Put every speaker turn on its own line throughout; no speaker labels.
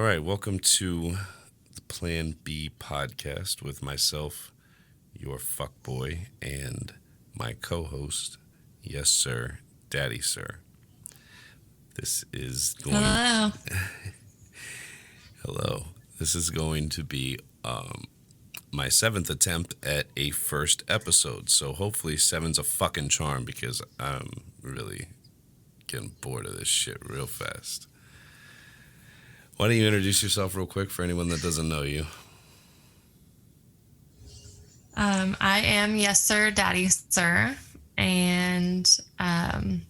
right, welcome to the Plan B podcast with myself, your fuckboy, and my co-host, yes sir, daddy sir. This is going.
Hello.
Hello. This is going to be my seventh attempt at a first episode. So hopefully seven's a fucking charm because I'm really getting bored of this shit real fast. Why don't you introduce yourself real quick for anyone that doesn't know you?
I am Yes Sir, Daddy Sir, and I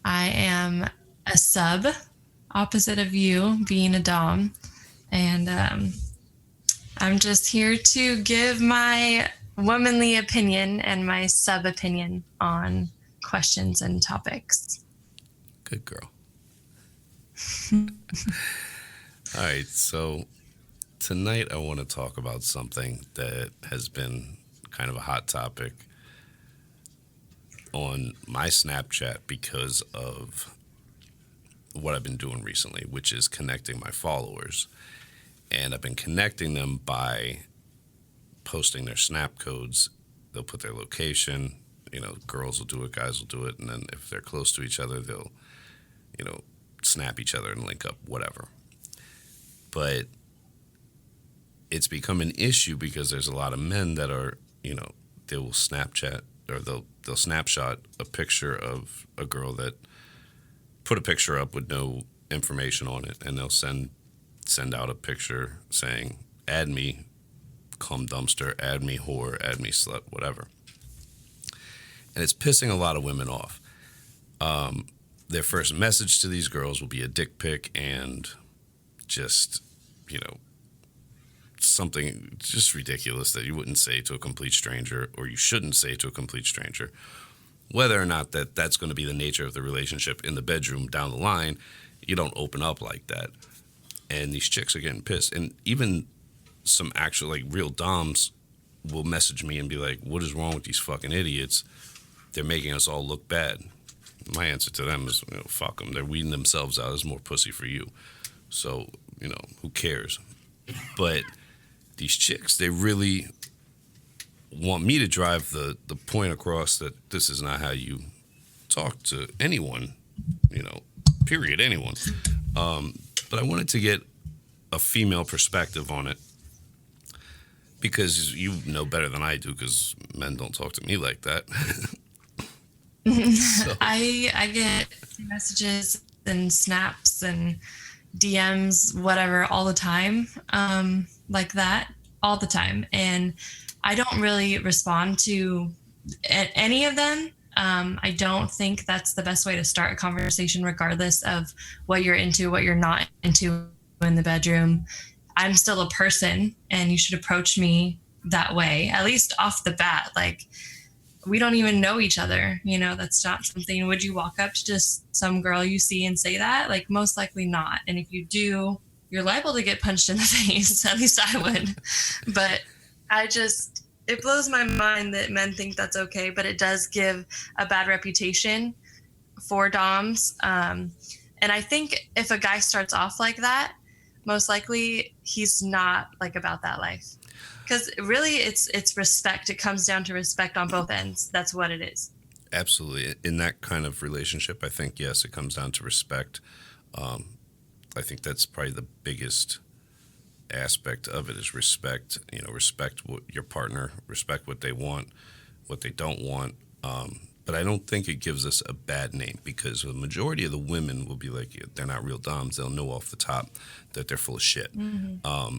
am a sub, opposite of you being a dom, and I'm just here to give my womanly opinion and my sub opinion on questions and topics.
Good girl. All right, so tonight I want to talk about something that has been kind of a hot topic on my Snapchat because of what I've been doing recently, which is connecting my followers. And I've been connecting them by posting their snap codes. They'll put their location, girls will do it, guys will do it, and then if they're close to each other, they'll, snap each other and link up, whatever. But it's become an issue because there's a lot of men that are, they will Snapchat or they'll snapshot a picture of a girl that put a picture up with no information on it, and they'll send out a picture saying, add me, cum dumpster, add me whore, add me slut, whatever. And it's pissing a lot of women off. Their first message to these girls will be a dick pic and just, something just ridiculous that you wouldn't say to a complete stranger, or you shouldn't say to a complete stranger. Whether or not that's going to be the nature of the relationship in the bedroom down the line, you don't open up like that. And these chicks are getting pissed. And even some actual, real doms will message me and be like, what is wrong with these fucking idiots? They're making us all look bad. My answer to them is, fuck them. They're weeding themselves out. There's more pussy for you. So, who cares? But these chicks, they really want me to drive the point across that this is not how you talk to anyone, period, anyone. But I wanted to get a female perspective on it because you know better than I do because men don't talk to me like that. So.
I get messages and snaps and DMs, whatever, all the time, like that, all the time. And I don't really respond to any of them. I don't think that's the best way to start a conversation, regardless of what you're into, what you're not into in the bedroom. I'm still a person, and you should approach me that way, at least off the bat. Like, we don't even know each other. That's not something. Would you walk up to just some girl you see and say that? Like, most likely not. And if you do, you're liable to get punched in the face. At least I would. But it blows my mind that men think that's okay, but it does give a bad reputation for doms. And I think if a guy starts off like that, most likely he's not about that life. Because really, it's respect. It comes down to respect on both ends. That's what it is.
Absolutely. In that kind of relationship, I think, yes, it comes down to respect. I think that's probably the biggest aspect of it is respect. Respect what your partner, respect what they want, what they don't want. But I don't think it gives us a bad name because the majority of the women will be like, they're not real doms. They'll know off the top that they're full of shit.
Mm-hmm.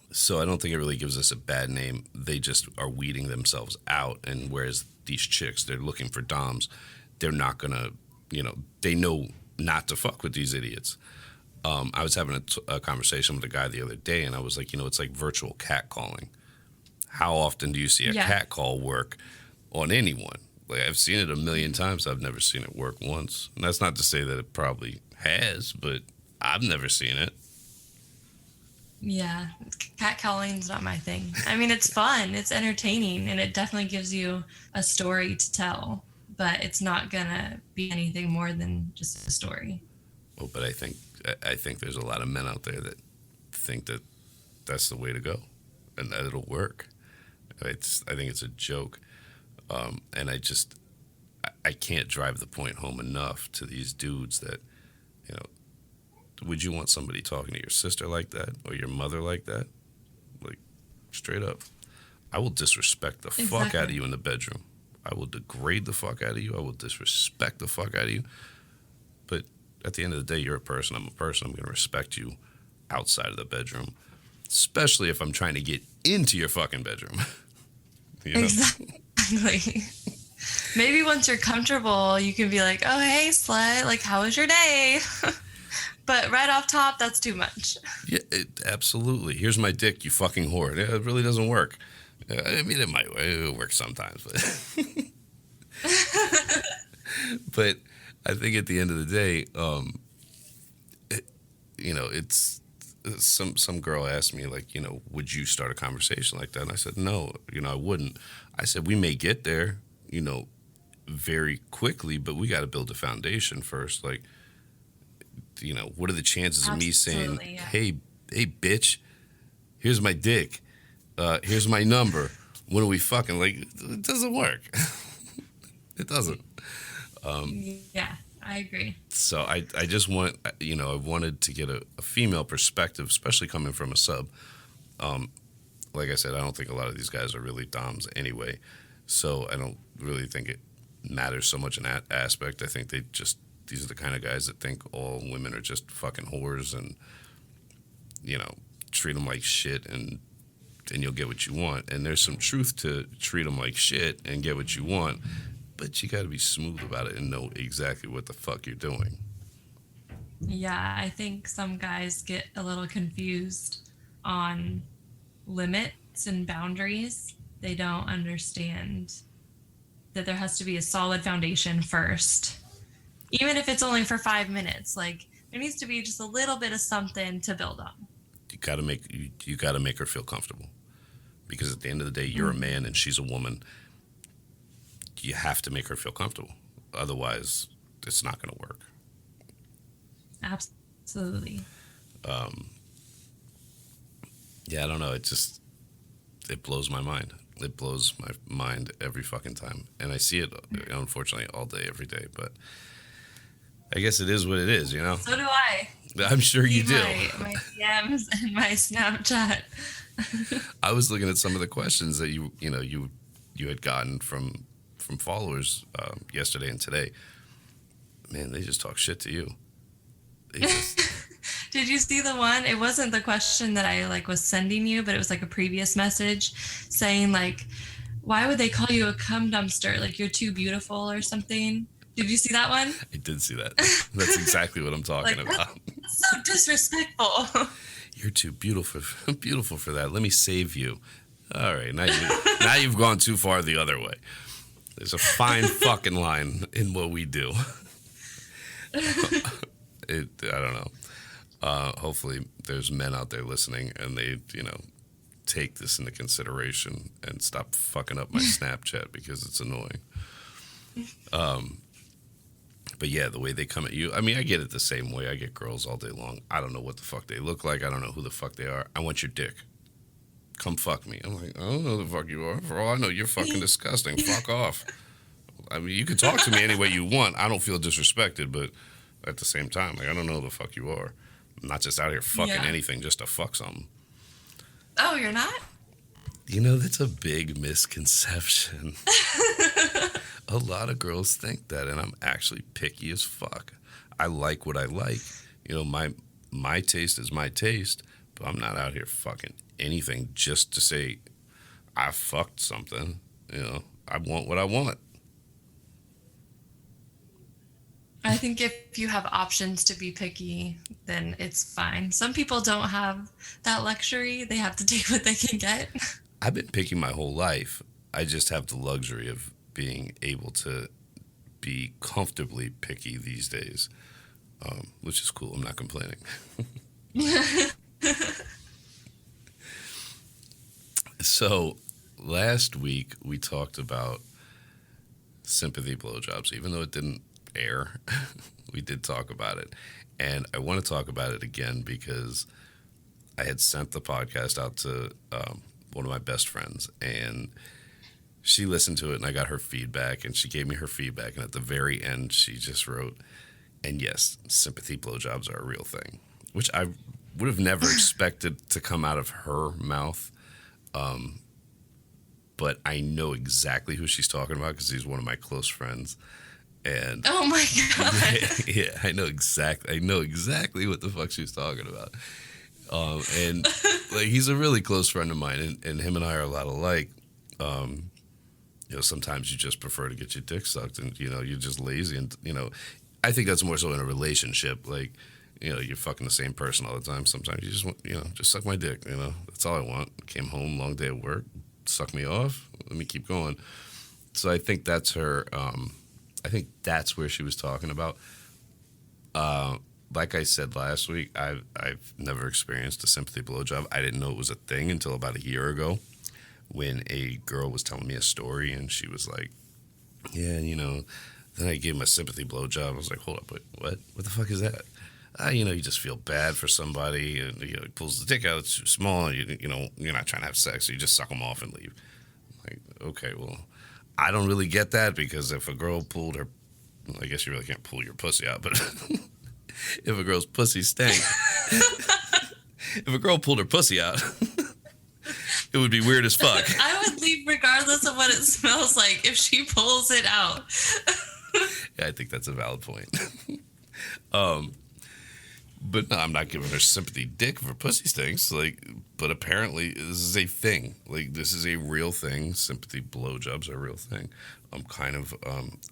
So I don't think it really gives us a bad name. They just are weeding themselves out. And whereas these chicks, they're looking for doms, they're not going to, they know not to fuck with these idiots. I was having a conversation with a guy the other day, and I was like, it's like virtual catcalling. How often do you see a cat call work on anyone? Like, I've seen it a million times. I've never seen it work once. And that's not to say that it probably has, but I've never seen it.
Yeah, catcalling's not my thing. I mean, it's fun, it's entertaining, and it definitely gives you a story to tell, but it's not gonna be anything more than just a story.
Well, but I think I think there's a lot of men out there that think that that's the way to go and that it'll work. I think it's a joke. And I can't drive the point home enough to these dudes that, you know, would you want somebody talking to your sister like that or your mother like that? Like, straight up. I will disrespect the fuck out of you in the bedroom. I will degrade the fuck out of you. I will disrespect the fuck out of you. But at the end of the day, you're a person. I'm a person. I'm going to respect you outside of the bedroom, especially if I'm trying to get into your fucking bedroom. You know?
Exactly. Maybe once you're comfortable, you can be like, oh, hey, slut, like, how was your day? But right off top, that's too much.
Yeah, absolutely. Here's my dick, you fucking whore. Yeah, it really doesn't work. I mean, it works sometimes, but but I think at the end of the day, it's some girl asked me like, would you start a conversation like that? And I said, no, I wouldn't. I said, we may get there, very quickly, but we got to build a foundation first. Like, what are the chances of me saying,
yeah.
hey, bitch, here's my dick. Here's my number. When are we fucking? Like, it doesn't work. It doesn't.
Yeah, I agree.
So I just want, I wanted to get a female perspective, especially coming from a sub. Like I said, I don't think a lot of these guys are really doms anyway. So I don't really think it matters so much in that aspect. I think these are the kind of guys that think all women are just fucking whores and, treat them like shit and you'll get what you want. And there's some truth to treat them like shit and get what you want, but you got to be smooth about it and know exactly what the fuck you're doing.
Yeah, I think some guys get a little confused on limits and boundaries. They don't understand that there has to be a solid foundation first. Even if it's only for 5 minutes, like there needs to be just a little bit of something to build on.
You got to make her feel comfortable, because at the end of the day, you're a man and she's a woman. You have to make her feel comfortable. Otherwise, it's not going to work.
Absolutely.
Yeah, I don't know. It blows my mind. It blows my mind every fucking time. And I see it, unfortunately, all day, every day. But I guess it is what it is,
So do I.
I'm sure you do.
My DMs and my Snapchat.
I was looking at some of the questions that you had gotten from followers yesterday and today. Man, they just talk shit to you.
Did you see the one? It wasn't the question that I was sending you, but it was like a previous message saying why would they call you a cum dumpster? Like you're too beautiful or something. Did you see that one?
I did see that. That's exactly what I'm talking about.
That's so disrespectful.
You're too beautiful for that. Let me save you. All right, now you've gone too far the other way. There's a fine fucking line in what we do. I don't know. Hopefully there's men out there listening and they, take this into consideration and stop fucking up my Snapchat because it's annoying. But yeah, the way they come at you, I mean, I get it the same way. I get girls all day long. I don't know what the fuck they look like. I don't know who the fuck they are. I want your dick. Come fuck me. I'm like, I don't know who the fuck you are. For all I know, you're fucking disgusting. Fuck off. I mean, you can talk to me any way you want. I don't feel disrespected, but at the same time, I don't know who the fuck you are. I'm not just out here fucking anything just to fuck something.
Oh, you're not?
That's a big misconception. A lot of girls think that, and I'm actually picky as fuck. I like what I like. My taste is my taste, but I'm not out here fucking anything just to say I fucked something. I want what I want.
I think if you have options to be picky, then it's fine. Some people don't have that luxury. They have to take what they can get.
I've been picky my whole life. I just have the luxury of being able to be comfortably picky these days, which is cool. I'm not complaining. So last week we talked about sympathy blowjobs, even though it didn't air, we did talk about it. And I want to talk about it again because I had sent the podcast out to one of my best friends, and she listened to it, and I got her feedback, and she gave me her feedback. And at the very end, she just wrote, and yes, sympathy blowjobs are a real thing, which I would have never expected to come out of her mouth. But I know exactly who she's talking about because he's one of my close friends. And
Oh my God.
yeah, I know exactly what the fuck she's talking about. And like, he's a really close friend of mine, and him and I are a lot alike. Sometimes you just prefer to get your dick sucked, and you're just lazy, and I think that's more so in a relationship. Like, you're fucking the same person all the time. Sometimes you just want, just suck my dick. That's all I want. Came home, long day at work, suck me off. Let me keep going. So I think that's her. I think that's where she was talking about. Like I said last week, I've never experienced a sympathy blowjob. I didn't know it was a thing until about a year ago, when a girl was telling me a story, and she was like, "Yeah, Then I gave him a sympathy blowjob. I was like, "Hold up, wait, what? What the fuck is that?" You just feel bad for somebody, and he pulls the dick out. It's too small. You're not trying to have sex. So you just suck them off and leave. Like, okay, well, I don't really get that, because if a girl pulled her, well, I guess you really can't pull your pussy out, but if a girl's pussy stank, if a girl pulled her pussy out, it would be weird as fuck.
I would leave regardless of what it smells like if she pulls it out.
Yeah, I think that's a valid point. But no, I'm not giving her sympathy dick if her pussy stinks. But apparently this is a thing. Like, this is a real thing. Sympathy blowjobs are a real thing. I'm kind of,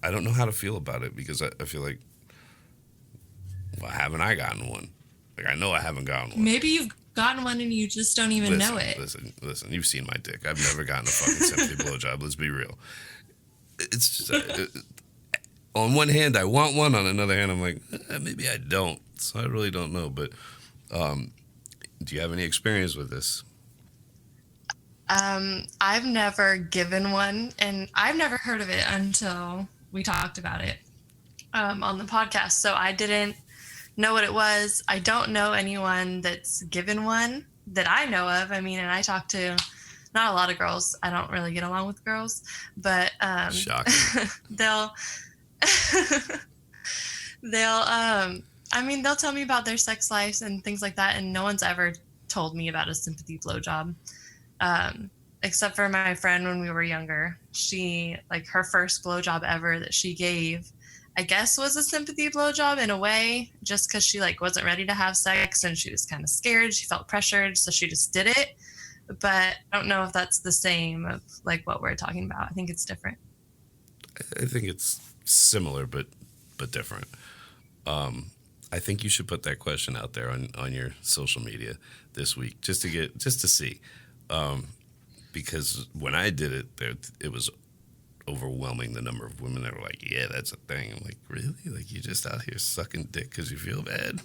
I don't know how to feel about it, because I feel like, well, haven't I gotten one? Like, I know I haven't gotten one.
Maybe you've gotten one and you just don't even know it.
Listen, you've seen my dick. I've never gotten a fucking sympathy blowjob. Let's be real. It's just, on one hand, I want one. On another hand, I'm like, maybe I don't. So I really don't know. But do you have any experience with this?
I've never given one, and I've never heard of it until we talked about it on the podcast. So I didn't know what it was. I don't know anyone that's given one that I know of. I mean, and I talk to not a lot of girls. I don't really get along with girls, but
Shocking.
they'll they'll tell me about their sex lives and things like that, and no one's ever told me about a sympathy blowjob, except for my friend when we were younger. She, like, her first blowjob ever that she gave, I guess, was a sympathy blowjob in a way, just because she, like, wasn't ready to have sex and she was kind of scared. She felt pressured, so she just did it. But I don't know if that's the same of, like, what we're talking about. I think it's different.
I think it's similar, but different. I think you should put that question out there on your social media this week, just to see, because when I did it, it was overwhelming, the number of women that were like, "Yeah, that's a thing." I'm like, really? Like, you're just out here sucking dick because you feel bad?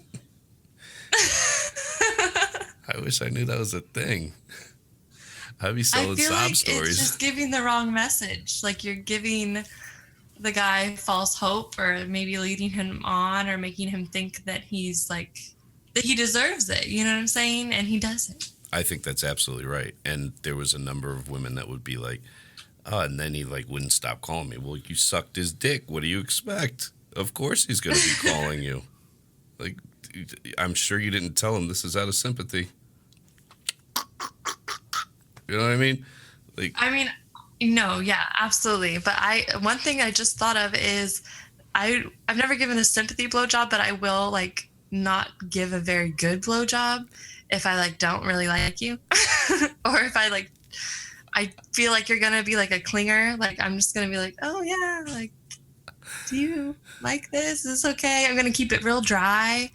I wish I knew that was a thing. I'd be selling sob stories.
It's just giving the wrong message. Like, you're giving the guy false hope, or maybe leading him on, or making him think that he's like, that he deserves it. You know what I'm saying? And he doesn't.
I think that's absolutely right. And there was a number of women that would be like, oh, and then he like wouldn't stop calling me. Well, you sucked his dick. What do you expect? Of course he's going to be calling you. Like, I'm sure you didn't tell him this is out of sympathy. You know what I mean? Like,
no, yeah, absolutely. But one thing I just thought of is I've never given a sympathy blowjob, but I will, like, not give a very good blowjob if I, like, don't really like you, or if I feel like you're gonna be like a clinger. Like, I'm just gonna be like, oh yeah, like, do you like this? Is this okay? I'm gonna keep it real dry.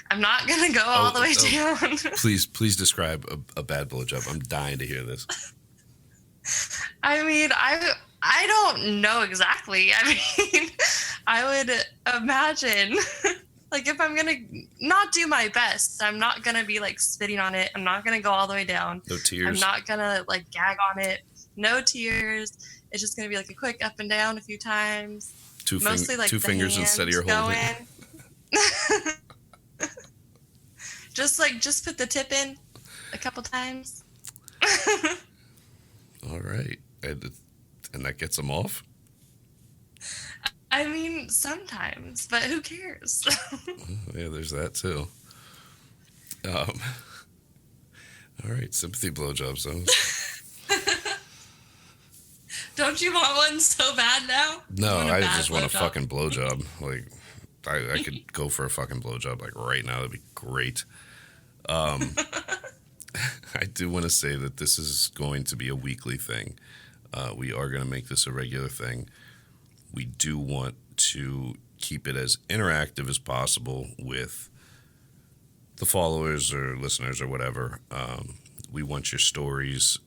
I'm not gonna go all the way down.
Please describe a bad blowjob. I'm dying to hear this.
I mean, I don't know exactly. I mean, I would imagine, like, if I'm gonna not do my best, I'm not gonna be like spitting on it. I'm not gonna go all the way down.
No tears.
I'm not gonna like gag on it. No tears. It's just gonna be like a quick up and down a few times. Mostly like
two
the
fingers instead of
hands
your whole
go
hand.
in. Just put the tip in a couple times.
All right, and that gets them off.
I mean, sometimes, but who cares?
Yeah, there's that too. Um, all right, sympathy blowjobs.
Don't you want one so bad now?
No,
You want a
I
bad
just want a
blowjob?
fucking blowjob. Like, I could go for a fucking blowjob like right now. That'd be great. I do want to say that this is going to be a weekly thing. We are going to make this a regular thing. We do want to keep it as interactive as possible with the followers or listeners or whatever. We want your stories,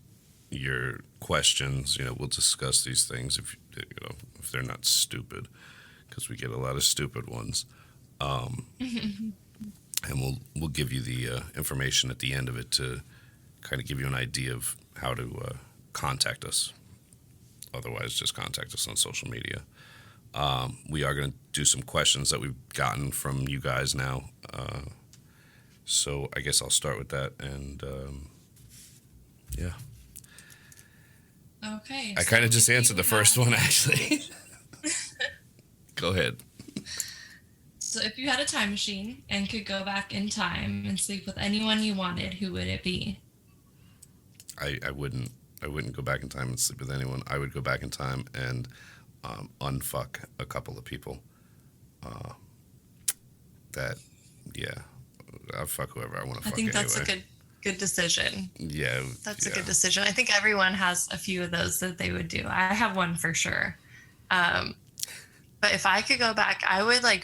your questions. We'll discuss these things if they're not stupid, because we get a lot of stupid ones. And we'll give you the information at the end of it to kind of give you an idea of how to contact us. Otherwise, just contact us on social media. We are going to do some questions that we've gotten from you guys now. So I guess I'll start with that. And yeah.
Okay.
I kind of just answered the first one, actually. Go ahead.
So if you had a time machine and could go back in time and sleep with anyone you wanted, who would it be?
I wouldn't go back in time and sleep with anyone. I would go back in time and unfuck a couple of people. I'll fuck whoever I want to fuck.
I think that's
anyway.
a good decision.
Yeah,
That's a good decision. I think everyone has a few of those that they would do. I have one for sure. But if I could go back, I would I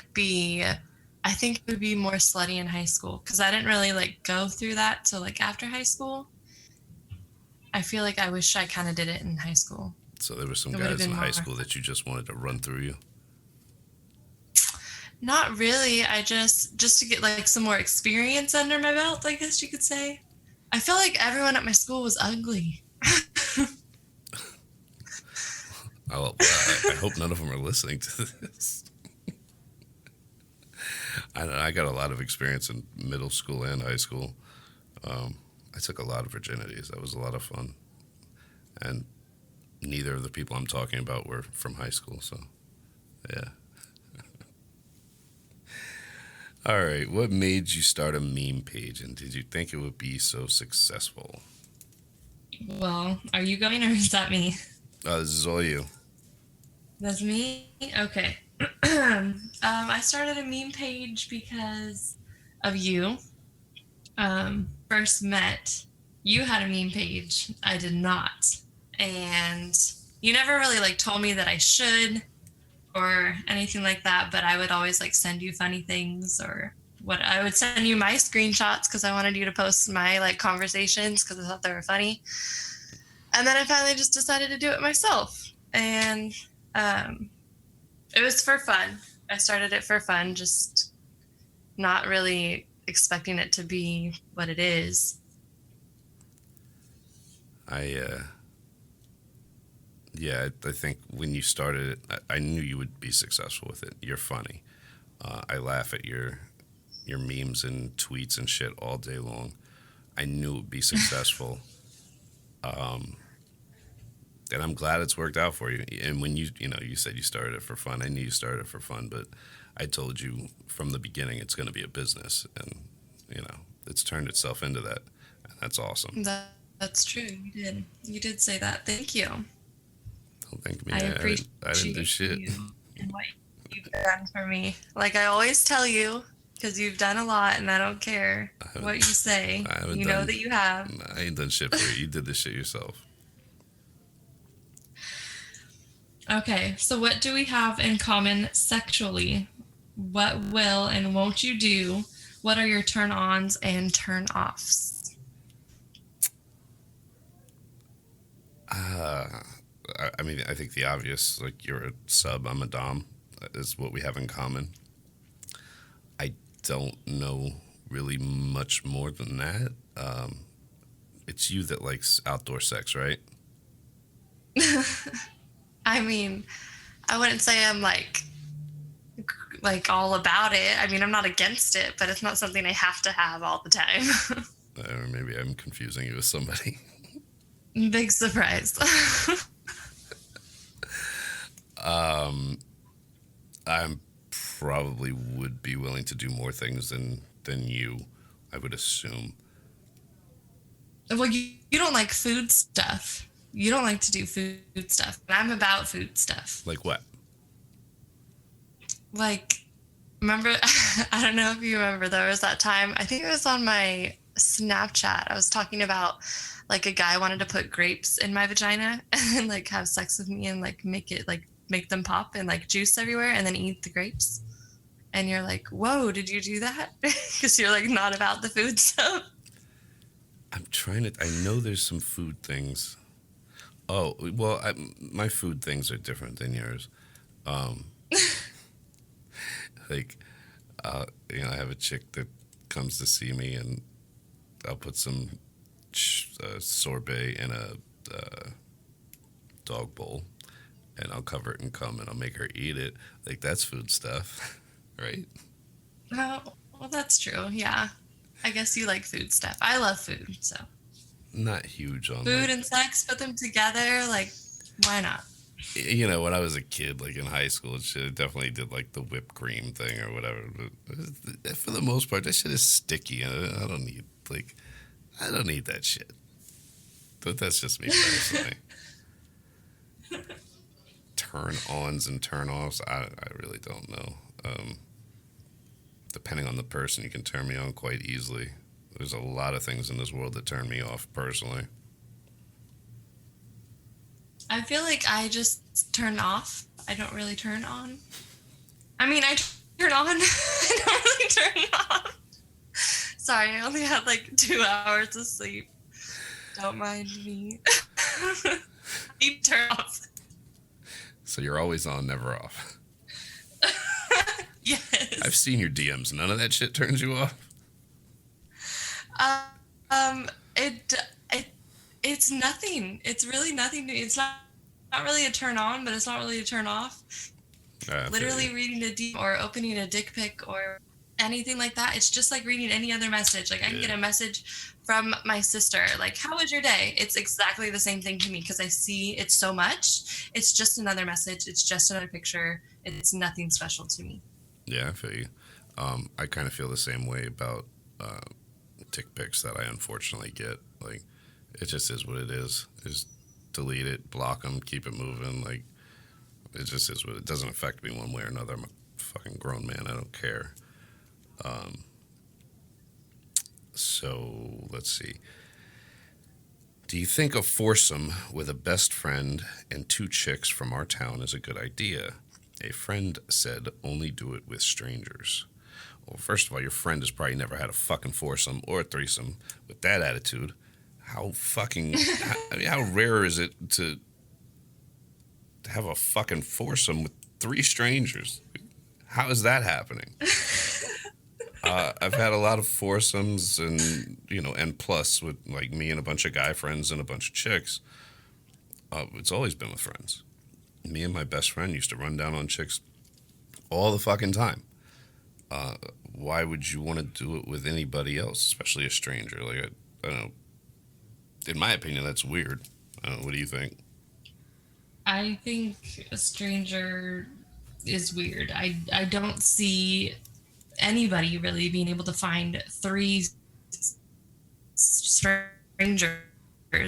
think it would be more slutty in high school, because I didn't really go through that till after high school. I feel like I wish I kind of did it in high school.
So there were some
It would've
guys in
been
high
more.
school that you just wanted to run through you.
Not really. I just to get some more experience under my belt, I guess you could say. I feel like everyone at my school was ugly.
I hope none of them are listening to this. I got a lot of experience in middle school and high school. I took a lot of virginities. That was a lot of fun. And neither of the people I'm talking about were from high school, so yeah. All right, what made you start a meme page, and did you think it would be so successful?
Well, are you going, or is that me?
This is all you.
That's me? Okay. I started a meme page because of you. First met, you had a meme page. I did not. And you never really told me that I should or anything like that, but I would always send you funny things, or what I would send you my screenshots because I wanted you to post my conversations because I thought they were funny. And then I finally just decided to do it myself. And it was for fun. I started it for fun, just not really expecting it to be what it is.
I think when you started it, I knew you would be successful with it. You're funny. I laugh at your memes and tweets and shit all day long. I knew it would be successful. And I'm glad it's worked out for you. And when you said you started it for fun, I knew you started it for fun, but I told you from the beginning it's going to be a business, and it's turned itself into that. And that's awesome.
That's true. You did say that. Thank you.
Don't thank me.
I appreciate
I didn't do shit.
you and what you've done for me. I always tell you, because you've done a lot, and I don't care what you say. You know that you have.
I ain't done shit for you. You did this shit yourself.
Okay, so what do we have in common sexually? What will and won't you do? What are your turn-ons and turn-offs?
I think the obvious, you're a sub, I'm a dom, is what we have in common. I don't know really much more than that. It's you that likes outdoor sex, right?
I mean, I wouldn't say I'm like all about it. I mean, I'm not against it, but it's not something I have to have all the time.
Or maybe I'm confusing you with somebody.
Big surprise.
I'm probably would be willing to do more things than you, I would assume.
Well, you don't like food stuff. You don't like to do food stuff. I'm about food stuff.
Like what?
Like, remember, I don't know if you remember, there was that time, I think it was on my Snapchat. I was talking about like a guy wanted to put grapes in my vagina and like have sex with me and like make them pop and like juice everywhere and then eat the grapes. And you're like, whoa, did you do that? Because you're like not about the food stuff.
I'm trying to. I know there's some food things. Oh well, my food things are different than yours. Um, like, I have a chick that comes to see me, and I'll put some sorbet in a dog bowl, and I'll cover it in cum, and I'll make her eat it. Like that's food stuff, right?
Oh, well, that's true. Yeah. I guess you like food stuff. I love food, so.
Not huge on
Food
like,
and sex, put them together, like, why not?
when I was a kid, like in high school and shit, I definitely did like the whipped cream thing or whatever. But for the most part, that shit is sticky, and I don't need I don't need that shit. But that's just me personally. Turn ons and turn offs, I really don't know. Depending on the person, you can turn me on quite easily. There's a lot of things in this world that turn me off personally.
I feel like I just turn off. I don't really turn on. I mean, I turn on. I don't really turn on. Sorry, I only had like 2 hours of sleep. Don't mind me. I need to turn off.
So you're always on, never off.
Yes.
I've seen your DMs. None of that shit turns you off.
It it's nothing. It's really nothing. It's not really a turn on, but it's not really a turn off. Literally reading a DM or opening a dick pic or anything like that. It's just like reading any other message. Like I can get a message from my sister, like, how was your day? It's exactly the same thing to me because I see it so much. It's just another message. It's just another picture. It's nothing special to me.
Yeah, I feel you. I kind of feel the same way about dick pics that I unfortunately get. Like, it just is what it is. Just delete it, block them, keep it moving. Like, it just is what it doesn't affect me one way or another. I'm a fucking grown man. I don't care. So let's see. Do you think a foursome with a best friend and 2 chicks from our town is a good idea? A friend said only do it with strangers. Well, first of all, your friend has probably never had a fucking foursome or a threesome with that attitude. How fucking, how rare is it to have a fucking foursome with 3 strangers? How is that happening? I've had a lot of foursomes and, N plus with like me and a bunch of guy friends and a bunch of chicks. It's always been with friends. Me and my best friend used to run down on chicks all the fucking time. Why would you want to do it with anybody else, especially a stranger? Like, I don't know. In my opinion, that's weird. I don't know. What do you think?
I think a stranger is weird. I don't see anybody really being able to find 3 strangers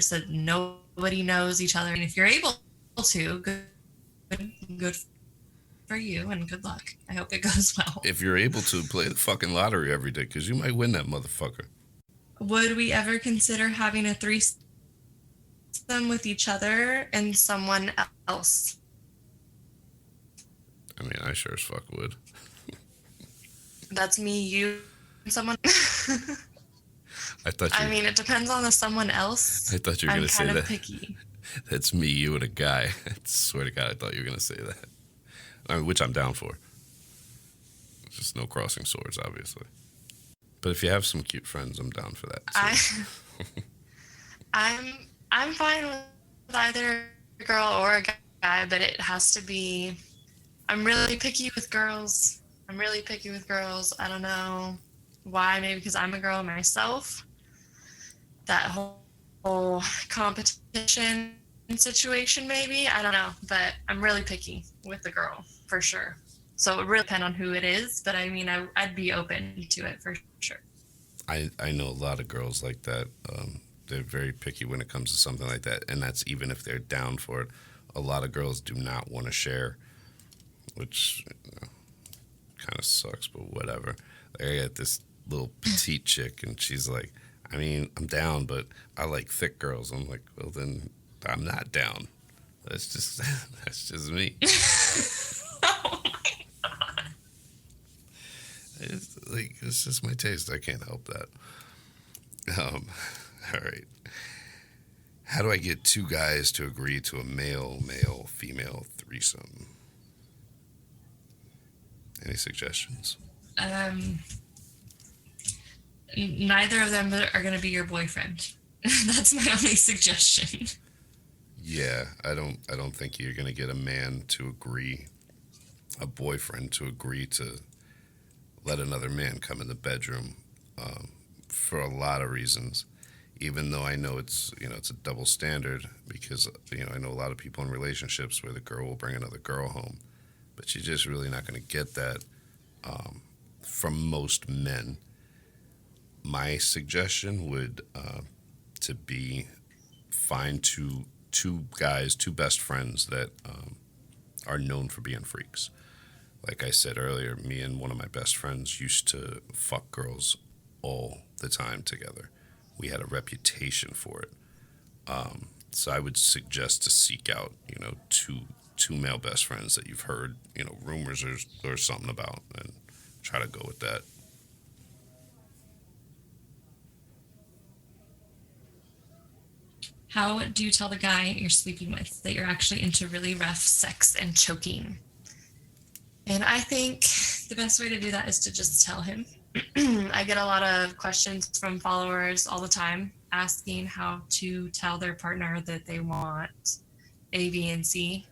that nobody knows each other. And if you're able to, good for you and good luck. I hope it goes well.
If you're able to, play the fucking lottery every day because you might win that motherfucker.
Would we ever consider having a threesome with each other and someone else?
I mean, I sure as fuck would.
That's me, you, and someone.
I thought you.
I mean, it depends on the someone else.
I thought you were going to say
I'm
that.
kind of picky.
That's me, you, and a guy. I swear to God, I thought you were going to say that. Which I'm down for. Just no crossing swords, obviously. But if you have some cute friends, I'm down for that. So.
I'm fine with either a girl or a guy, but it has to be. I'm really picky with girls. I don't know why. Maybe because I'm a girl myself. That whole competition situation, maybe. I don't know. But I'm really picky with the girl, for sure. So it really depends on who it is. But I mean, I'd be open to it for sure.
I know a lot of girls like that. They're very picky when it comes to something like that, and that's even if they're down for it. A lot of girls do not want to share, which kind of sucks, but whatever. Like, I got this little petite chick, and she's like, I mean, I'm down, but I like thick girls. I'm like, well, then I'm not down. That's just that's just me. It's just my taste. I can't help that. All right. How do I get two guys to agree to a male female threesome? Any suggestions?
Um, Neither of them are going to be your boyfriend. That's my only suggestion.
Yeah, I don't think you're gonna get a man to agree, a boyfriend to agree to let another man come in the bedroom, um, for a lot of reasons. Even though I know it's a double standard because I know a lot of people in relationships where the girl will bring another girl home, but you're just really not gonna get that, from most men. My suggestion would, to be find two guys, two best friends that, are known for being freaks. Like I said earlier, me and one of my best friends used to fuck girls all the time together. We had a reputation for it. So I would suggest to seek out, two male best friends that you've heard, rumors or something about, and try to go with that.
How do you tell the guy you're sleeping with that you're actually into really rough sex and choking? And I think the best way to do that is to just tell him. I get a lot of questions from followers all the time asking how to tell their partner that they want A, B, and C.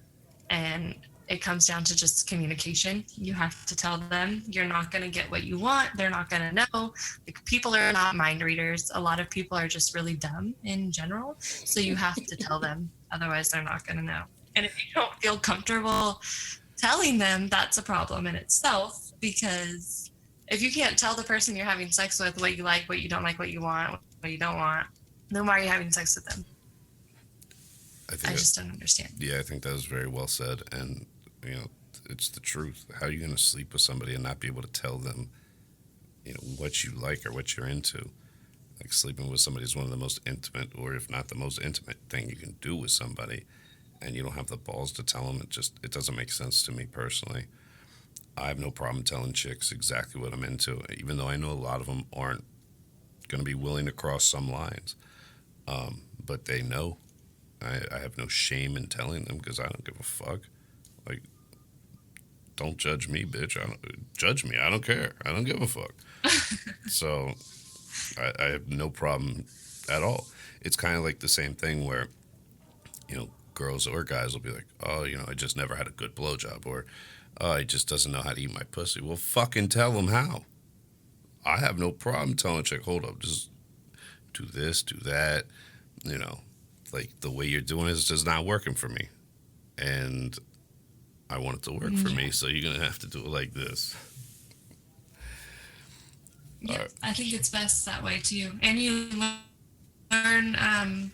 And it comes down to just communication. You have to tell them you're not going to get what you want. They're not going to know. Like, people are not mind readers. A lot of people are just really dumb in general. So you have to tell them. Otherwise, they're not going to know. And if you don't feel comfortable telling them, that's a problem in itself, because if you can't tell the person you're having sex with what you like, what you don't like, what you want, what you don't want, then why are you having sex with them? I just don't understand.
Yeah, I think that was very well said, and you know, it's the truth. How are you going to sleep with somebody and not be able to tell them, what you like or what you're into? Like, sleeping with somebody is one of the most intimate, or if not the most intimate thing you can do with somebody, and you don't have the balls to tell them. It doesn't make sense to me personally. I have no problem telling chicks exactly what I'm into, even though I know a lot of them aren't going to be willing to cross some lines. But they know. I have no shame in telling them because I don't give a fuck. Like, don't judge me, bitch. I don't judge me. I don't care. I don't give a fuck. So I have no problem at all. It's kind of like the same thing where, girls or guys will be like, oh, I just never had a good blowjob, or oh, he just doesn't know how to eat my pussy. Well, fucking tell him how. I have no problem telling a chick, hold up, just do this, do that. Like, the way you're doing it is just not working for me. And I want it to work for me, so you're going to have to do it like this.
Yeah, right. I think it's best that way too. And you learn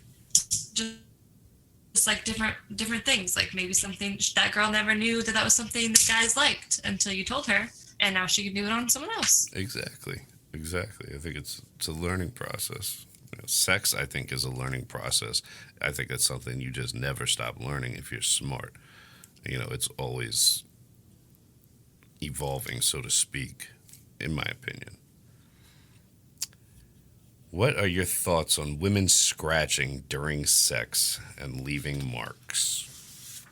just like different things. Like, maybe something that girl never knew that was something that guys liked until you told her, and now she can do it on someone else.
Exactly. I think it's a learning process. Sex, I think, is a learning process. I think that's something you just never stop learning if you're smart. It's always evolving, so to speak, in my opinion. What are your thoughts on women scratching during sex and leaving marks?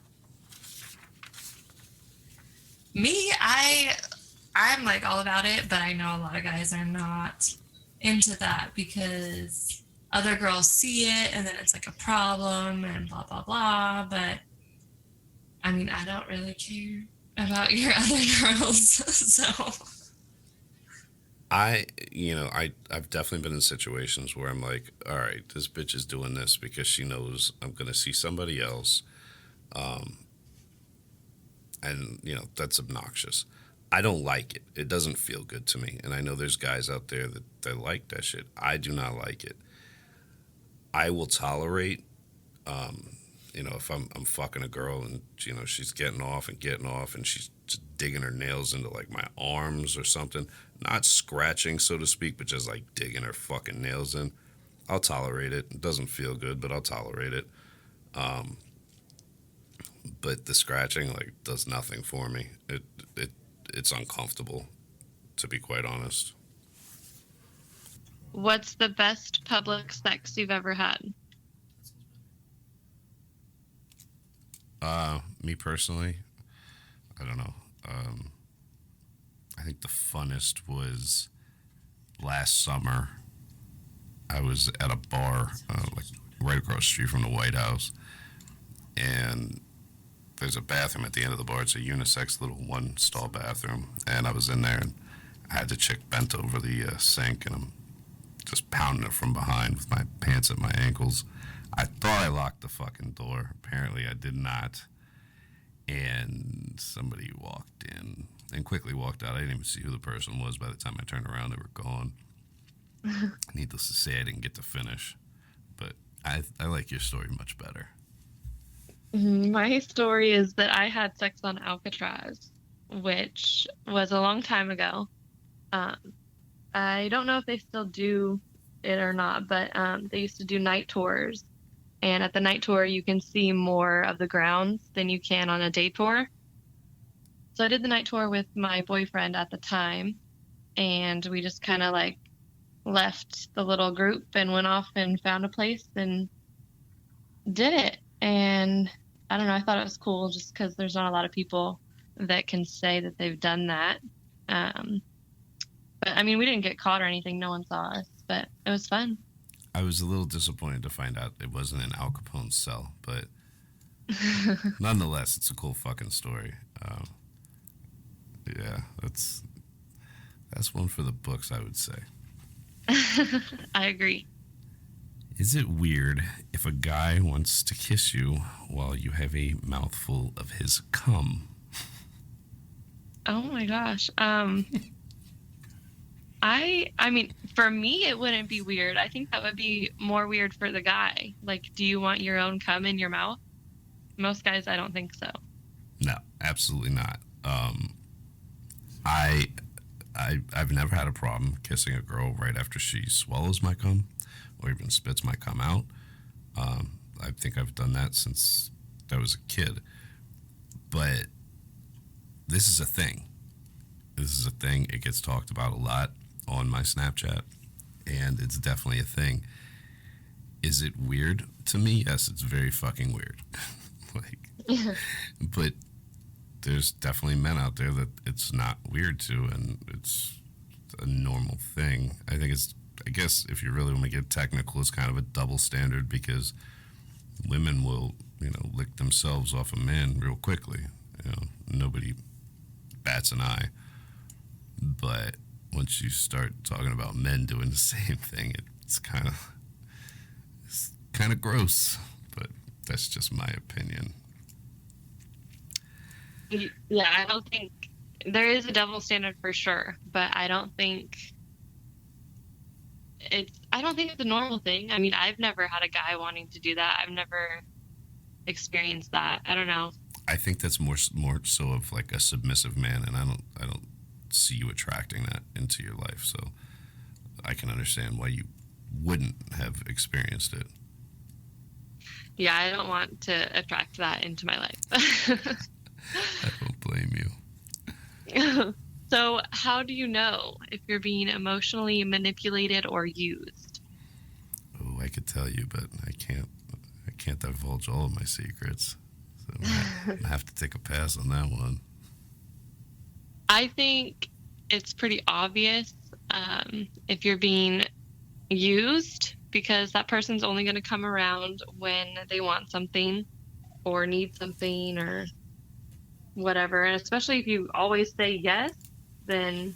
Me, I'm like all about it, but I know a lot of guys are not into that because other girls see it and then it's like a problem and blah blah blah. But I mean, I don't really care. about your other girls. So,
I've definitely been in situations where I'm like, all right, this bitch is doing this because she knows I'm gonna see somebody else, and that's obnoxious. I don't like it. It doesn't feel good to me, and I know there's guys out there that like that shit. I do not like it. I will tolerate, if I'm fucking a girl and she's getting off and she's just digging her nails into like my arms or something, not scratching so to speak, but just like digging her fucking nails in. I'll tolerate it. It doesn't feel good, but I'll tolerate it. But the scratching like does nothing for me. It it's uncomfortable, to be quite honest.
What's the best public sex you've ever had?
Me personally, I don't know. Um, I think the funnest was last summer. I was at a bar, like right across the street from the White House, and there's a bathroom at the end of the bar. It's a unisex little one stall bathroom, and I was in there, and I had the chick bent over the sink, and I'm just pounding it from behind with my pants at my ankles. I thought I locked the fucking door. Apparently, I did not. And somebody walked in and quickly walked out. I didn't even see who the person was. By the time I turned around, they were gone. Needless to say, I didn't get to finish. But I like your story much better.
My story is that I had sex on Alcatraz, which was a long time ago. Um, I don't know if they still do it or not, but they used to do night tours. And at the night tour, you can see more of the grounds than you can on a day tour. So I did the night tour with my boyfriend at the time, and we just kind of like left the little group and went off and found a place and did it. And I don't know, I thought it was cool just because there's not a lot of people that can say that they've done that. Um, but I mean, we didn't get caught or anything. No one saw us, but it was fun.
I was a little disappointed to find out it wasn't in Al Capone's cell, but nonetheless, it's a cool fucking story. Yeah, that's one for the books, I would say.
I agree.
Is it weird if a guy wants to kiss you while you have a mouthful of his cum?
Oh my gosh. I mean, for me, it wouldn't be weird. I think that would be more weird for the guy. Like, do you want your own cum in your mouth? Most guys, I don't think so.
No, absolutely not. I, I've never had a problem kissing a girl right after she swallows my cum, or even spits my cum out. I think I've done that since I was a kid. But this is a thing. This is a thing. It gets talked about a lot on my Snapchat, and it's definitely a thing. Is it weird to me? Yes, it's very fucking weird. like, but there's definitely men out there that it's not weird to, and it's a normal thing. I guess if you really want to get technical, it's kind of a double standard because women will, lick themselves off a man real quickly. Nobody bats an eye. But once you start talking about men doing the same thing, it's kind of gross. But that's just my opinion.
Yeah, I don't think there is a double standard for sure, but I don't think it's a normal thing. I mean, I've never had a guy wanting to do that. I've never experienced that. I don't know.
I think that's more so of like a submissive man, and I don't see you attracting that into your life. So I can understand why you wouldn't have experienced it.
Yeah, I don't want to attract that into my life.
I don't blame you.
So, how do you know if you're being emotionally manipulated or used?
Oh, I could tell you, but I can't. I can't divulge all of my secrets. So I have to take a pass on that one.
I think it's pretty obvious if you're being used because that person's only going to come around when they want something or need something or whatever. And especially if you always say yes, then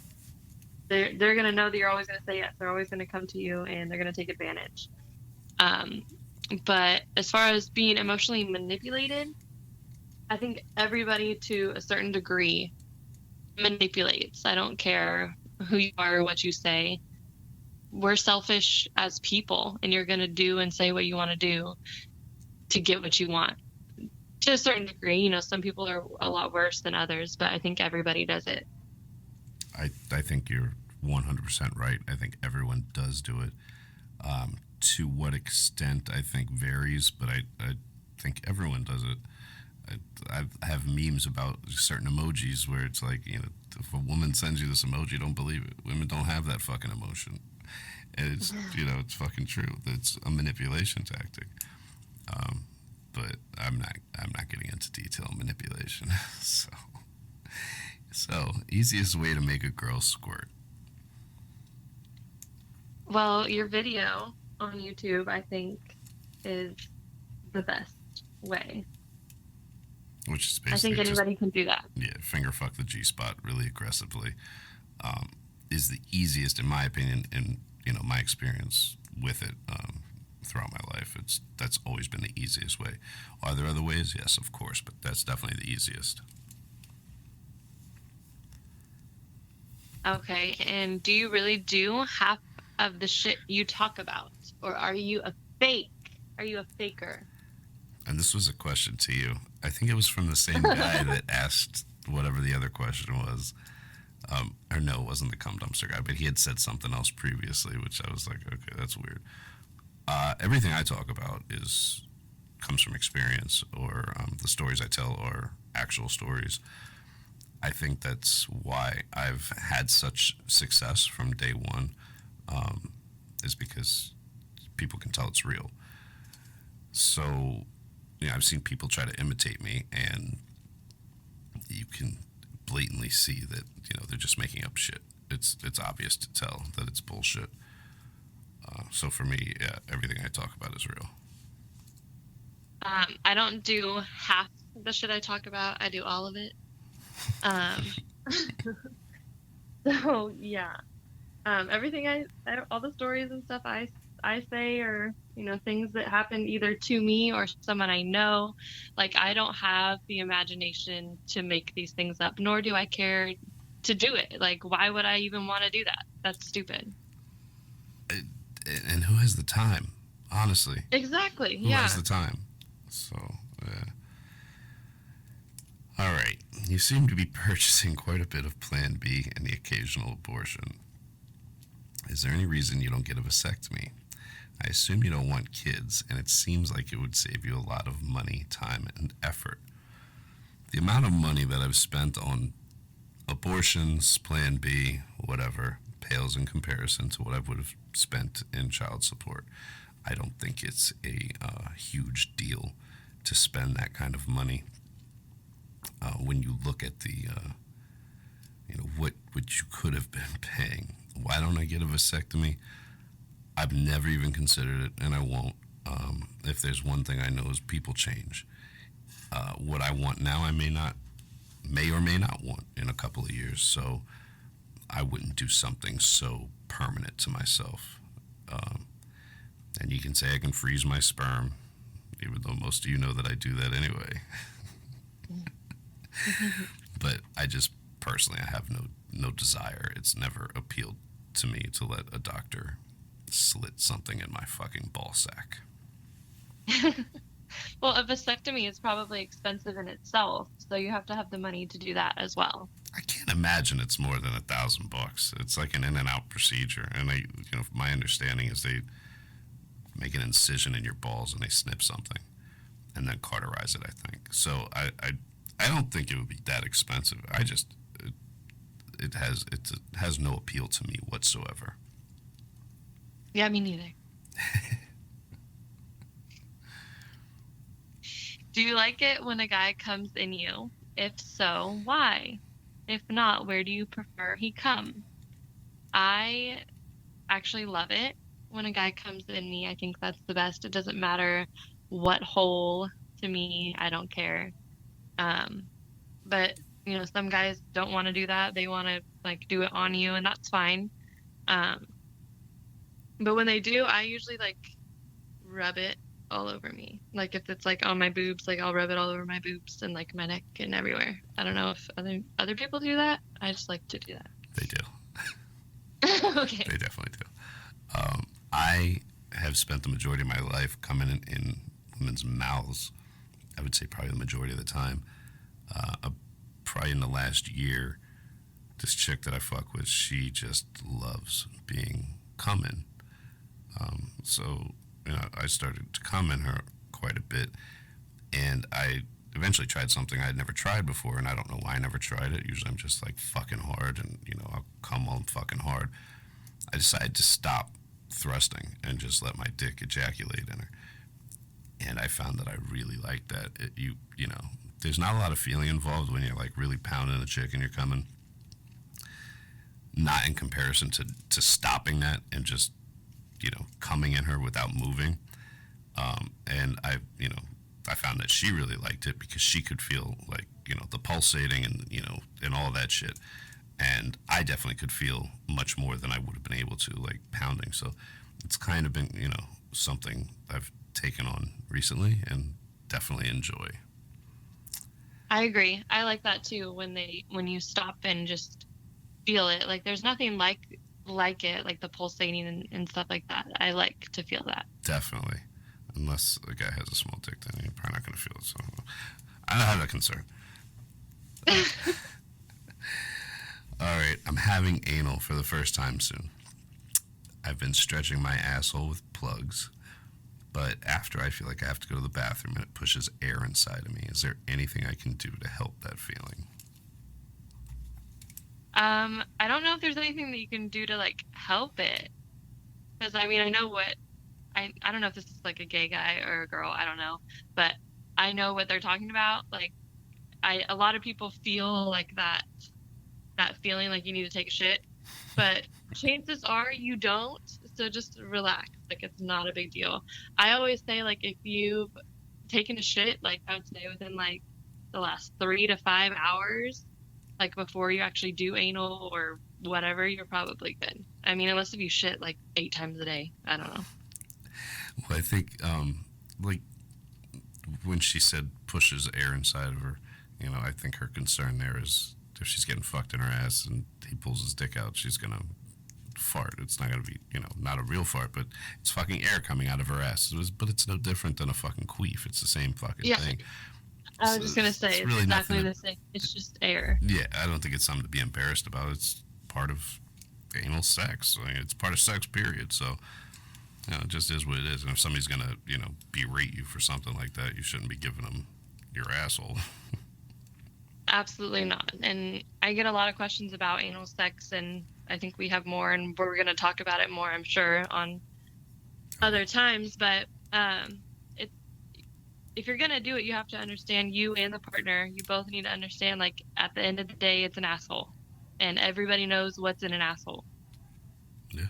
they're gonna know that you're always gonna say yes. They're always gonna come to you and they're gonna take advantage. Um, but as far as being emotionally manipulated, I think everybody to a certain degree manipulates. I don't care who you are or what you say. We're selfish as people, and you're going to do and say what you want to do to get what you want. To a certain degree, you know, some people are a lot worse than others, but I think everybody does it.
I think you're 100% right. I think everyone does do it. To what extent, I think varies, but I think everyone does it. I have memes about certain emojis where it's like, you know, if a woman sends you this emoji, don't believe it. Women don't have that fucking emotion. And it's, you know, it's fucking true. It's a manipulation tactic. But I'm not getting into detail on manipulation. So easiest way to make a girl squirt.
Well, your video on YouTube, I think, is the best way.
Which is
I think
basically just,
anybody can do that.
yeah, finger fuck the G spot really aggressively. Is the easiest, in my opinion, in, you know, my experience with it throughout my life. That's always been the easiest way. Are there other ways? Yes, of course, but that's definitely the easiest.
Okay, and do you really do half of the shit you talk about? Or are you a fake? Are you a faker?
And this was a question to you. I think it was from the same guy that asked whatever the other question was. Or no, it wasn't the cum dumpster guy, but he had said something else previously, which I was like, okay, that's weird. Everything I talk about comes from experience, or the stories I tell are actual stories. I think that's why I've had such success from day one, is because people can tell it's real. So, you know, I've seen people try to imitate me, and you can blatantly see that, you know, they're just making up shit. It's obvious to tell that it's bullshit. So for me, yeah, everything I talk about is real.
I don't do half the shit I talk about. I do all of it. Um, so yeah, everything I all the stories and stuff I say are, you know, things that happen either to me or someone I know. Like, I don't have the imagination to make these things up, nor do I care to do it. Like, why would I even want to do that? That's stupid.
And who has the time? Honestly,
Exactly.
who
Yeah.
has the time? So, yeah. All right. You seem to be purchasing quite a bit of Plan B and the occasional abortion. Is there any reason you don't get a vasectomy? I assume you don't want kids, and it seems like it would save you a lot of money, time, and effort. The amount of money that I've spent on abortions, Plan B, whatever, pales in comparison to what I would have spent in child support. I don't think it's a huge deal to spend that kind of money. When you look at the, you know, what you could have been paying. Why don't I get a vasectomy? I've never even considered it, and I won't. If there's one thing I know is people change. What I want now, I may or may not want in a couple of years. So I wouldn't do something so permanent to myself. And you can say I can freeze my sperm, even though most of you know that I do that anyway. But I just personally, I have no desire. It's never appealed to me to let a doctor slit something in my fucking ball sack.
Well, a vasectomy is probably expensive in itself, so you have to have the money to do that as well.
I can't imagine it's more than $1,000. It's like an in and out procedure, and you know, my understanding is they make an incision in your balls and they snip something, and then cauterize it. I think so. I don't think it would be that expensive. It has no appeal to me whatsoever.
Yeah, me neither. Do you like it when a guy comes in you? If so, why? If not, where do you prefer he come? I actually love it when a guy comes in me. I think that's the best. It doesn't matter what hole, to me. I don't care. but some guys don't want to do that. They want to like do it on you, and that's fine. But when they do, I usually like rub it all over me. Like if it's like on my boobs, like I'll rub it all over my boobs and like my neck and everywhere. I don't know if other people do that. I just like to do that.
They do.
Okay.
They definitely do. I have spent the majority of my life coming in women's mouths. I would say probably the majority of the time. Probably in the last year, this chick that I fuck with, she just loves being come in. So I started to come in her quite a bit, and I eventually tried something I had never tried before, and I don't know why I never tried it. Usually I'm just like fucking hard, and I'll come on fucking hard. I decided to stop thrusting and just let my dick ejaculate in her, and I found that I really liked that. There's not a lot of feeling involved when you're like really pounding a chick and you're coming. Not in comparison to stopping that and just coming in her without moving. And I found that she really liked it because she could feel like the pulsating and and all that shit. And I definitely could feel much more than I would have been able to, like pounding. So it's kind of been something I've taken on recently and definitely enjoy.
I agree. I like that too. When you stop and just feel it, like there's nothing like it, like the pulsating and stuff like that. I like to feel that.
Definitely. Unless a guy has a small dick, then you're probably not going to feel it. So I don't have that concern. All right. I'm having anal for the first time soon. I've been stretching my asshole with plugs, but after I feel like I have to go to the bathroom and it pushes air inside of me. Is there anything I can do to help that feeling?
I don't know if there's anything that you can do to like help it, because I mean I know what I don't know if this is like a gay guy or a girl, I don't know, but I know what they're talking about. Like a lot of people feel like that feeling like you need to take a shit, but chances are you don't. So just relax. Like it's not a big deal. I always say like if you've taken a shit, like I would say within like the last 3 to 5 hours, like before you actually do anal or whatever, you're probably good. I mean, unless if you shit like 8 times a day. I don't know.
Well, I think like when she said pushes air inside of her, I think her concern there is if she's getting fucked in her ass and he pulls his dick out, she's gonna fart. It's not gonna be, not a real fart, but it's fucking air coming out of her ass. But it's no different than a fucking queef. It's the same fucking thing.
I was just gonna say it's
really
exactly the same. It's just air.
Yeah, I don't think it's something to be embarrassed about. It's part of anal sex. I mean, it's part of sex, period. So, it just is what it is. And if somebody's gonna, berate you for something like that, you shouldn't be giving them your asshole.
Absolutely not. And I get a lot of questions about anal sex, and I think we have more, and we're going to talk about it more, I'm sure, on other times. But if you're going to do it, you have to understand, you and the partner, you both need to understand, like, at the end of the day, it's an asshole. And everybody knows what's in an asshole.
Yeah,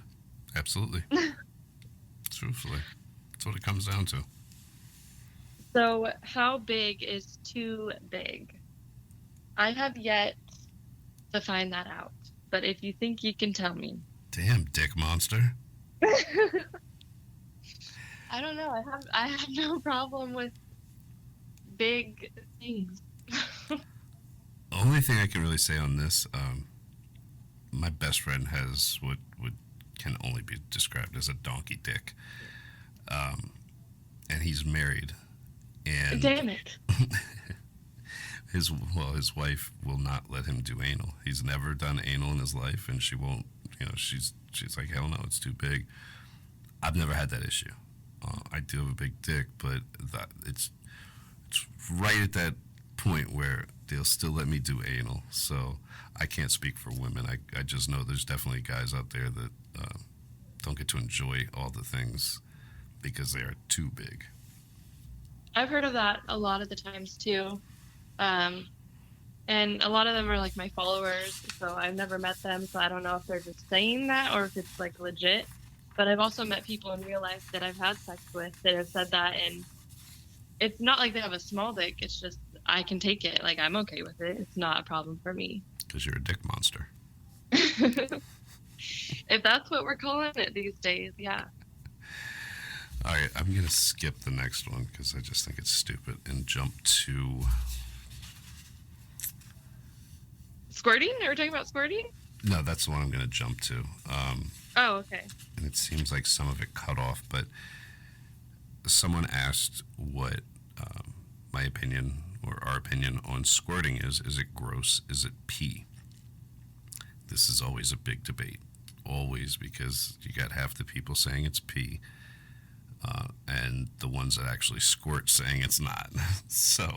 absolutely. Truthfully. That's what it comes down to.
So how big is too big? I have yet to find that out, but if you think you can tell me.
Damn, dick monster.
I don't know. I have no problem with big things.
Only thing I can really say on this, my best friend has what can only be described as a donkey dick, and he's married. And
damn it.
His wife will not let him do anal. He's never done anal in his life, and she won't. She's like, hell no, it's too big. I've never had that issue. I do have a big dick, but it's right at that point where they'll still let me do anal. So I can't speak for women. I just know there's definitely guys out there that don't get to enjoy all the things because they are too big.
I've heard of that a lot of the times too. And a lot of them are like my followers, so I've never met them, so I don't know if they're just saying that or if it's like legit. But I've also met people in real life that I've had sex with that have said that, and it's not like they have a small dick. It's just I can take it. Like, I'm okay with it. It's not a problem for me.
Because you're a dick monster.
If that's what we're calling it these days, yeah.
All right, I'm going to skip the next one because I just think it's stupid and jump to.
Squirting? Are we talking about squirting?
No, that's the one I'm going to jump to.
Oh, okay.
And it seems like some of it cut off, but someone asked what my opinion or our opinion on squirting is. Is it gross? Is it pee? This is always a big debate. Always, because you got half the people saying it's pee and the ones that actually squirt saying it's not. So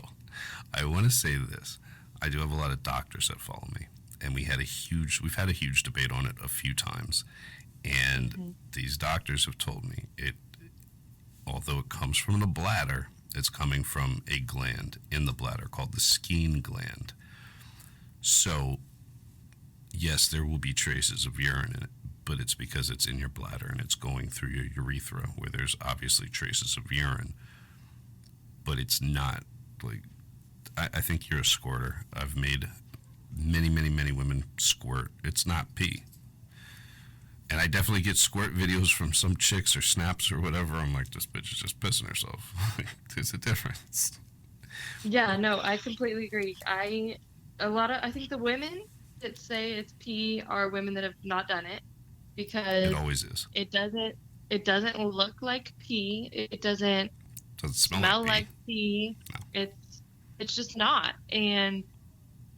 I want to say this. I do have a lot of doctors that follow me, and we've had a huge debate on it a few times. And these doctors have told me although it comes from the bladder, it's coming from a gland in the bladder called the Skene gland. So, yes, there will be traces of urine in it, but it's because it's in your bladder and it's going through your urethra where there's obviously traces of urine. But it's not like, I think you're a squirter. I've made many, many, many women squirt. It's not pee. And I definitely get squirt videos from some chicks or snaps or whatever. I'm like, this bitch is just pissing herself. There's a difference.
Yeah, no, I completely agree. I think the women that say it's pee are women that have not done it, because
It always is.
it doesn't look like pee. It doesn't
Doesn't
smell
like
like
pee.
pee.
No.
It's just not. And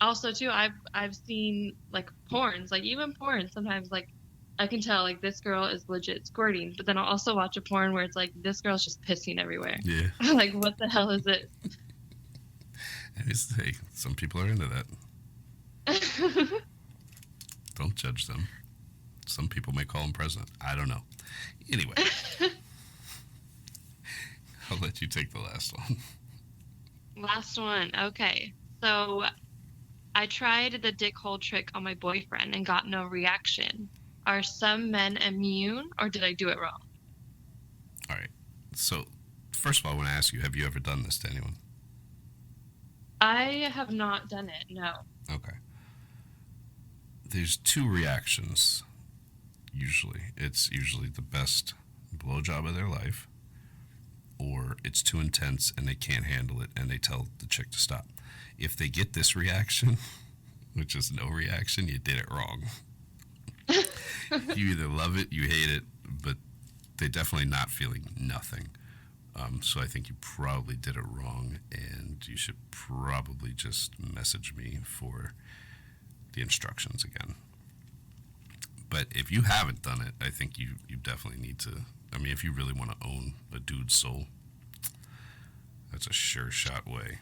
also too, I've seen like porns, like even porn sometimes, like I can tell like this girl is legit squirting, but then I'll also watch a porn where it's like this girl's just pissing everywhere.
Yeah.
Like, what the hell is it?
Hey, some people are into that. Don't judge them. Some people may call him president. I don't know. Anyway, I'll let you take the last one.
Last one. Okay. So I tried the dick hole trick on my boyfriend and got no reaction. Are some men immune, or did I do it wrong?
All right. So, first of all, I want to ask you, have you ever done this to anyone?
I have not done it, no.
Okay. There's two reactions, usually. It's usually the best blowjob of their life, or it's too intense and they can't handle it and they tell the chick to stop. If they get this reaction, which is no reaction, you did it wrong. You either love it, you hate it, but they're definitely not feeling nothing. So I think you probably did it wrong, and you should probably just message me for the instructions again. But if you haven't done it, I think you definitely need to. I mean, if you really want to own a dude's soul, that's a sure shot way.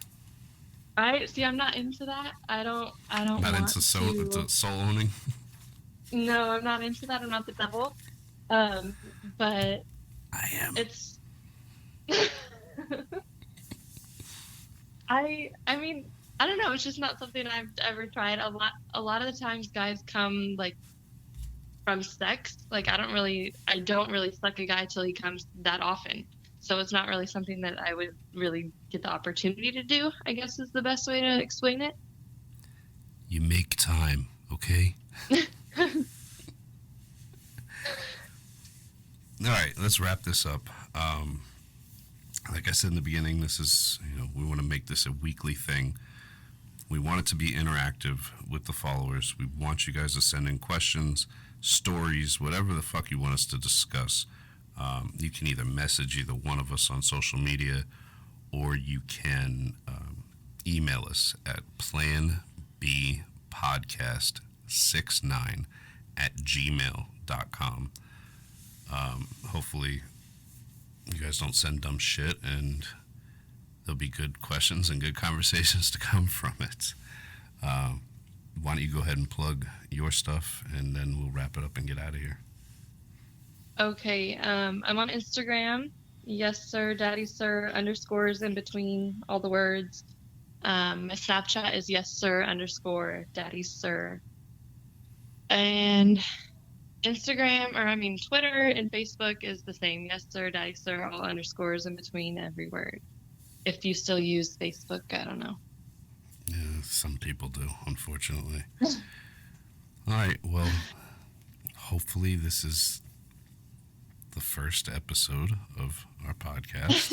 I'm not into that. I don't
Not
want
into soul owning.
No, I'm not into that. I'm not the devil. But
I am.
it's I mean, I don't know, it's just not something I've ever tried. A lot of the times guys come like from sex. Like I don't really suck a guy till he comes that often. So it's not really something that I would really get the opportunity to do, I guess is the best way to explain it.
You make time, okay? All right, let's wrap this up. Like I said in the beginning, this is, we want to make this a weekly thing. We want it to be interactive with the followers. We want you guys to send in questions, stories, whatever the fuck you want us to discuss. You can either message either one of us on social media, or you can email us at planbpodcast69@gmail.com. Hopefully you guys don't send dumb shit, and there'll be good questions and good conversations to come from it. Why don't you go ahead and plug your stuff, and then we'll wrap it up and get out of here.
Okay, I'm on Instagram. Yes, sir, daddy, sir, underscores in between all the words. My Snapchat is yes, sir, underscore daddy, sir. And Twitter and Facebook is the same. Yes, sir, daddy, sir, all underscores in between every word. if you still use Facebook, I don't know.
Yeah, some people do, unfortunately. All right, well, hopefully this is the first episode of our podcast,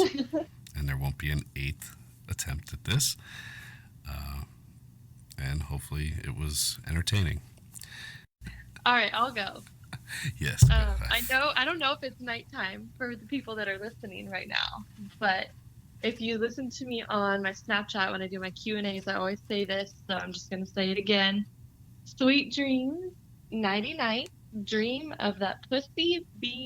and there won't be an 8th attempt at this. And hopefully it was entertaining.
All right, I'll go.
Yes. go
I don't know if it's nighttime for the people that are listening right now, but if you listen to me on my Snapchat when I do my Q&As, I always say this, so I'm just going to say it again. Sweet dreams, nighty night, dream of that pussy being